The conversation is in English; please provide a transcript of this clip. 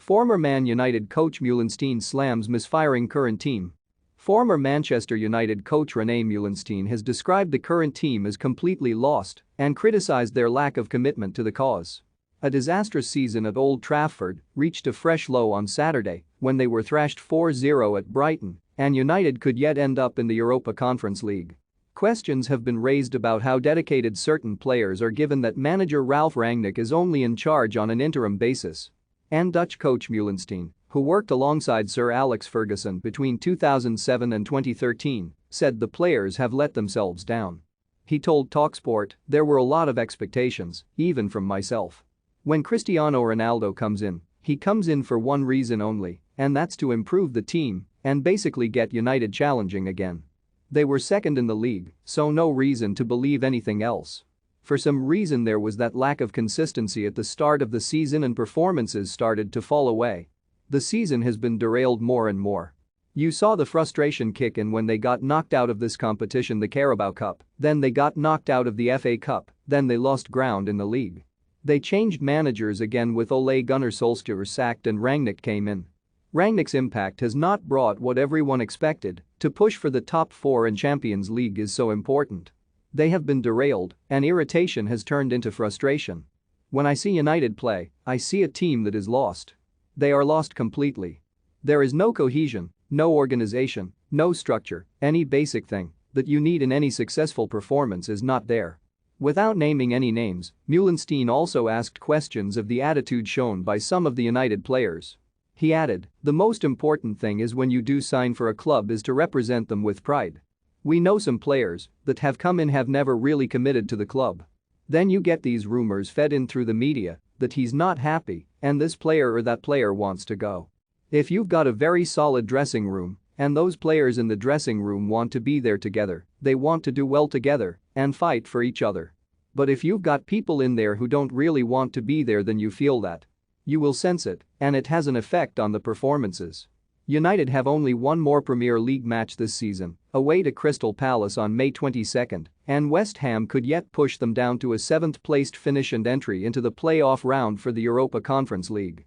Former Man United coach Meulensteen slams misfiring current team. Former Manchester United coach René Meulensteen has described the current team as completely lost and criticized their lack of commitment to the cause. A disastrous season at Old Trafford reached a fresh low on Saturday when they were thrashed 4-0 at Brighton, and United could yet end up in the Europa Conference League. Questions have been raised about how dedicated certain players are given that manager Ralf Rangnick is only in charge on an interim basis. And Dutch coach Meulensteen, who worked alongside Sir Alex Ferguson between 2007 and 2013, said the players have let themselves down. He told TalkSport, "There were a lot of expectations, even from myself. When Cristiano Ronaldo comes in, he comes in for one reason only, and that's to improve the team and basically get United challenging again. They were second in the league, so no reason to believe anything else. For some reason there was that lack of consistency at the start of the season and performances started to fall away. The season has been derailed more and more. You saw the frustration kick in when they got knocked out of this competition, the Carabao Cup, then they got knocked out of the FA Cup, then they lost ground in the league. They changed managers again with Ole Gunnar Solskjaer sacked and Rangnick came in. Rangnick's impact has not brought what everyone expected. To push for the top four in Champions League is so important. They have been derailed, and irritation has turned into frustration. When I see United play, I see a team that is lost. They are lost completely. There is no cohesion, no organization, no structure, any basic thing that you need in any successful performance is not there." Without naming any names, Meulensteen also asked questions of the attitude shown by some of the United players. He added, "The most important thing is when you do sign for a club is to represent them with pride. We know some players that have come in have never really committed to the club. Then you get these rumors fed in through the media that he's not happy and this player or that player wants to go. If you've got a very solid dressing room and those players in the dressing room want to be there together, they want to do well together and fight for each other. But if you've got people in there who don't really want to be there, then you feel that. You will sense it, and it has an effect on the performances." United have only one more Premier League match this season, away to Crystal Palace on May 22, and West Ham could yet push them down to a 7th-placed finish and entry into the playoff round for the Europa Conference League.